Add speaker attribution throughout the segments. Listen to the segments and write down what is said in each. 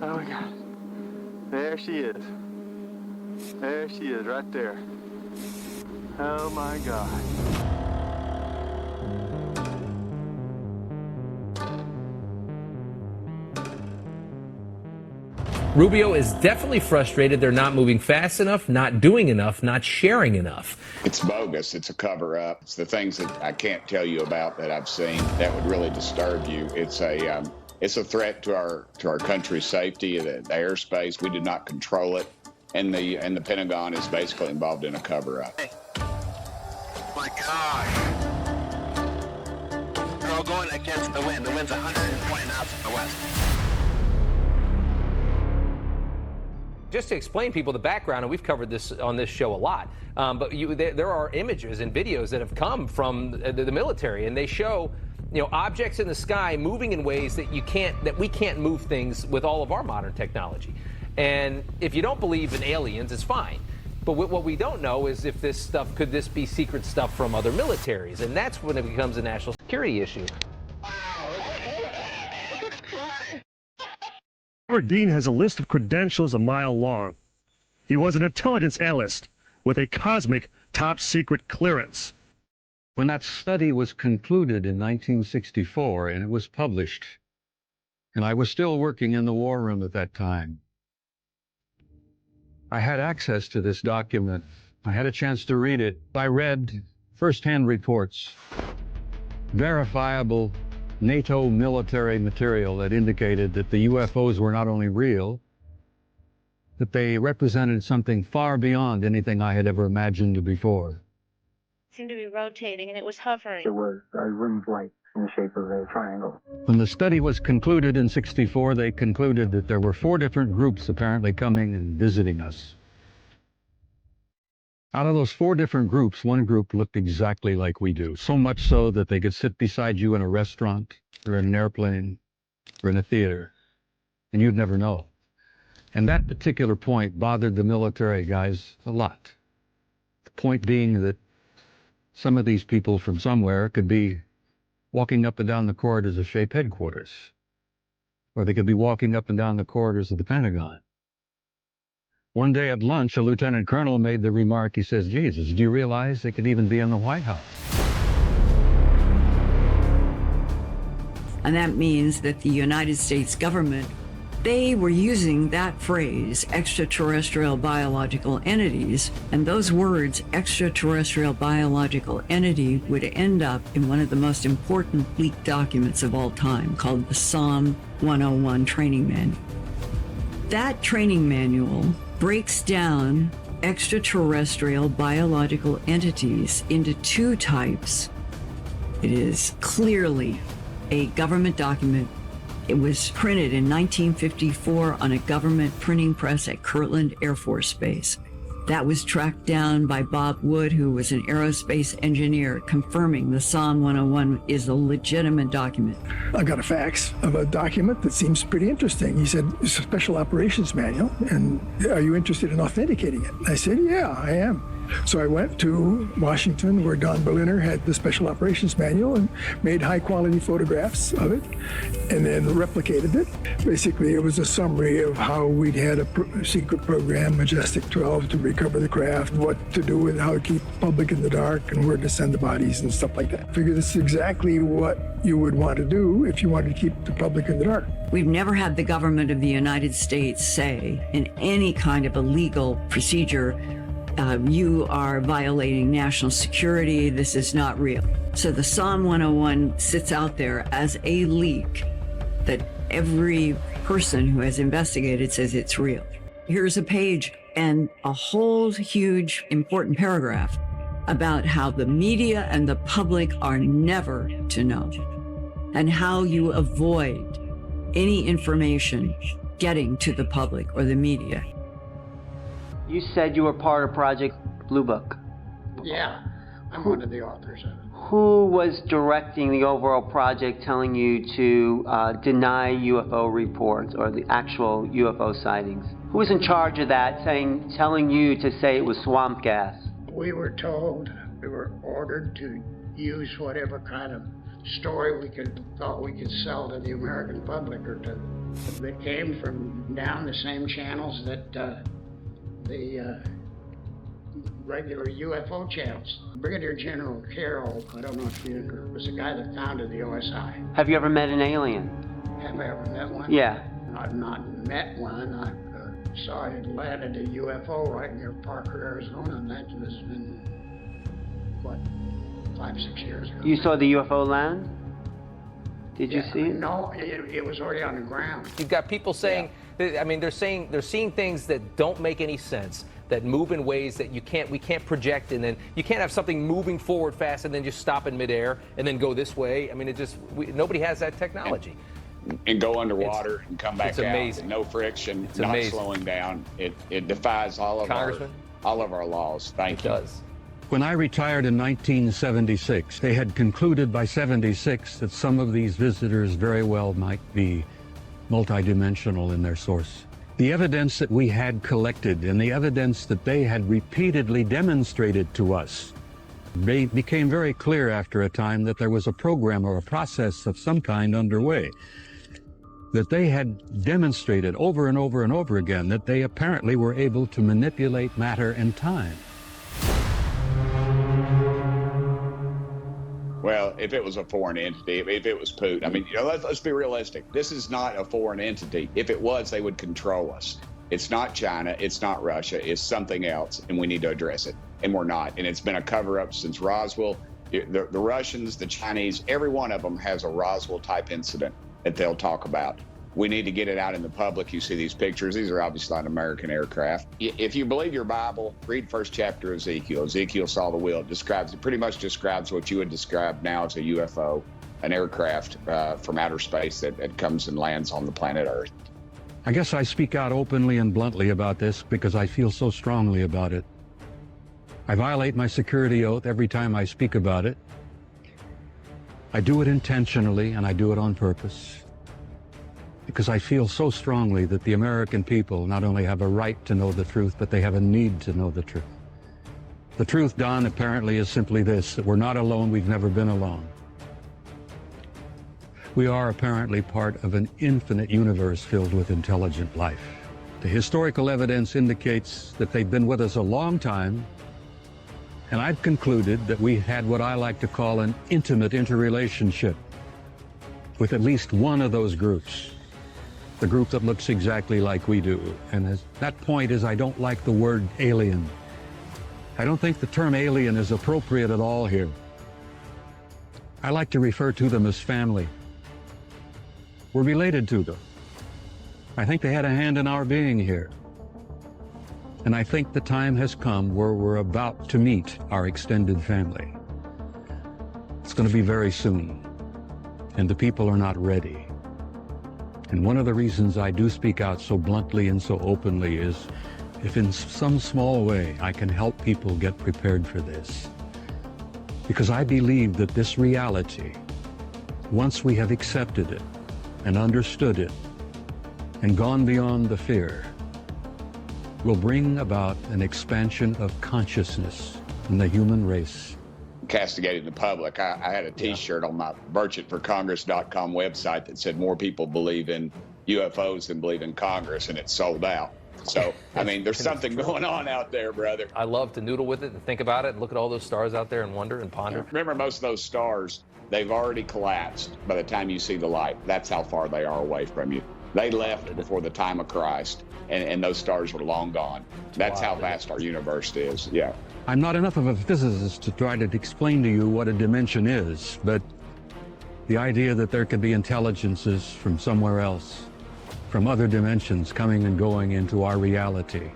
Speaker 1: Oh my God. There she is. There she is, right there. Oh my God.
Speaker 2: Rubio is definitely frustrated they're not moving fast enough, not doing enough, not sharing enough.
Speaker 3: It's bogus. It's a cover-up. It's the things that I can't tell you about that I've seen that would really disturb you. It's a threat to our country's safety, the airspace. We do not control it, and the Pentagon is basically involved in a cover-up.
Speaker 1: Hey. My God. They're all going against the wind. The wind's 120 knots from the west.
Speaker 2: Just to explain people the background, and we've covered this on this show a lot, but there are images and videos that have come from the military, and they show, objects in the sky moving in ways that we can't move things with all of our modern technology. And if you don't believe in aliens, it's fine. But what we don't know is if could this be secret stuff from other militaries? And that's when it becomes a national security issue.
Speaker 4: Robert Dean has a list of credentials a mile long. He was an intelligence analyst with a cosmic top-secret clearance.
Speaker 5: When that study was concluded in 1964 and it was published, and I was still working in the war room at that time, I had access to this document. I had a chance to read it. I read first-hand reports, verifiable NATO military material that indicated that the UFOs were not only real, that they represented something far beyond anything I had ever imagined before.
Speaker 6: It seemed to be rotating, and it was hovering.
Speaker 7: It was a rimmed light in the shape of a triangle.
Speaker 5: When the study was concluded in '64, they concluded that there were 4 different groups apparently coming and visiting us. Out of those 4 different groups, one group looked exactly like we do, so much so that they could sit beside you in a restaurant or in an airplane or in a theater, and you'd never know. And that particular point bothered the military guys a lot. The point being that some of these people from somewhere could be walking up and down the corridors of SHAPE headquarters, or they could be walking up and down the corridors of the Pentagon. One day at lunch, a lieutenant colonel made the remark, he says, "Jesus, do you realize they could even be in the White House?"
Speaker 8: And that means that the United States government, they were using that phrase, extraterrestrial biological entities, and those words, extraterrestrial biological entity, would end up in one of the most important leaked documents of all time, called the SOM1-01 training manual. That training manual breaks down extraterrestrial biological entities into 2 types. It is clearly a government document. It was printed in 1954 on a government printing press at Kirtland Air Force Base. That was tracked down by Bob Wood, who was an aerospace engineer, confirming the SOM1-01 is a legitimate document.
Speaker 9: I got a fax of a document that seems pretty interesting. He said, it's a special operations manual, and are you interested in authenticating it? I said, yeah, I am. So I went to Washington, where Don Berliner had the special operations manual, and made high-quality photographs of it, and then replicated it. Basically, it was a summary of how we'd had a secret program, Majestic 12, to recover the craft, what to do with how to keep the public in the dark, and where to send the bodies and stuff like that. I figure this is exactly what you would want to do if you wanted to keep the public in the dark.
Speaker 8: We've never had the government of the United States say in any kind of a legal procedure, you are violating national security, this is not real. So the SOM1-01 sits out there as a leak that every person who has investigated says it's real. Here's a page and a whole huge important paragraph about how the media and the public are never to know, and how you avoid any information getting to the public or the media.
Speaker 10: You said you were part of Project Blue Book.
Speaker 7: Yeah, I'm one of the authors of it.
Speaker 10: Who was directing the overall project, telling you to deny UFO reports or the actual UFO sightings? Who was in charge of that, telling you to say it was swamp gas?
Speaker 7: We were told, we were ordered to use whatever kind of story thought we could sell to the American public or to. They came from down the same channels that the regular UFO channels. Brigadier General Carroll, I don't know if you was the guy that founded the OSI.
Speaker 10: Have you ever met an alien?
Speaker 7: Have I ever met one?
Speaker 10: Yeah.
Speaker 7: I've not met one. I saw it landed a UFO right near Parker, Arizona, and that was been, what, 5-6 years ago.
Speaker 10: You saw the UFO land? Did you see it?
Speaker 7: No, it was already on the ground.
Speaker 2: You've got people saying, I mean, they're seeing things that don't make any sense, that move in ways that we can't project, and then you can't have something moving forward fast and then just stop in midair and then go this way. I mean, nobody has that technology.
Speaker 3: And go underwater and come back
Speaker 2: it's amazing.
Speaker 3: out. No friction,
Speaker 2: it's
Speaker 3: not
Speaker 2: amazing.
Speaker 3: Slowing down. It defies all of our laws. Thank you.
Speaker 2: It does.
Speaker 5: When I retired in 1976, they had concluded by 76 that some of these visitors very well might be multidimensional in their source. The evidence that we had collected and the evidence that they had repeatedly demonstrated to us became very clear after a time that there was a program or a process of some kind underway, that they had demonstrated over and over and over again that they apparently were able to manipulate matter and time.
Speaker 3: Well, if it was a foreign entity, if it was Putin, I mean, let's be realistic. This is not a foreign entity. If it was, they would control us. It's not China. It's not Russia. It's something else, and we need to address it. And we're not. And it's been a cover-up since Roswell. The Russians, the Chinese, every one of them has a Roswell-type incident that they'll talk about. We need to get it out in the public. You see these pictures. These are obviously not American aircraft. If you believe your Bible, read first chapter of Ezekiel. Ezekiel saw the wheel. It pretty much describes what you would describe now as a UFO, an aircraft from outer space that comes and lands on the planet Earth.
Speaker 5: I guess I speak out openly and bluntly about this because I feel so strongly about it. I violate my security oath every time I speak about it. I do it intentionally, and I do it on purpose, because I feel so strongly that the American people not only have a right to know the truth, but they have a need to know the truth. The truth, Don, apparently is simply this, that we're not alone, we've never been alone. We are apparently part of an infinite universe filled with intelligent life. The historical evidence indicates that they've been with us a long time, and I've concluded that we had what I like to call an intimate interrelationship with at least one of those groups. The group that looks exactly like we do. And that point is, I don't like the word alien. I don't think the term alien is appropriate at all here. I like to refer to them as family. We're related to them. I think they had a hand in our being here. And I think the time has come where we're about to meet our extended family. It's going to be very soon, and the people are not ready. And one of the reasons I do speak out so bluntly and so openly is if in some small way I can help people get prepared for this. Because I believe that this reality, once we have accepted it and understood it and gone beyond the fear, will bring about an expansion of consciousness in the human race.
Speaker 3: Castigating the public. I had a T-shirt on my merchantforcongress.com website that said more people believe in UFOs than believe in Congress, and it's sold out. So, I mean, there's something going on out there, brother.
Speaker 2: I love to noodle with it and think about it and look at all those stars out there and wonder and ponder.
Speaker 3: Remember, most of those stars, they've already collapsed by the time you see the light. That's how far they are away from you. They left before the time of Christ, and those stars were long gone. That's how vast our universe is, yeah.
Speaker 5: I'm not enough of a physicist to try to explain to you what a dimension is, but the idea that there could be intelligences from somewhere else, from other dimensions coming and going into our reality.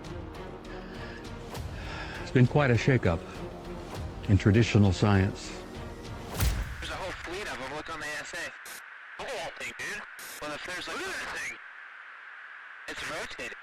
Speaker 5: It's been quite a shakeup in traditional science.
Speaker 11: There's a whole fleet of them. Look on the ASA. Look at that thing, dude. Well, if there's like, look at that thing. It's rotating.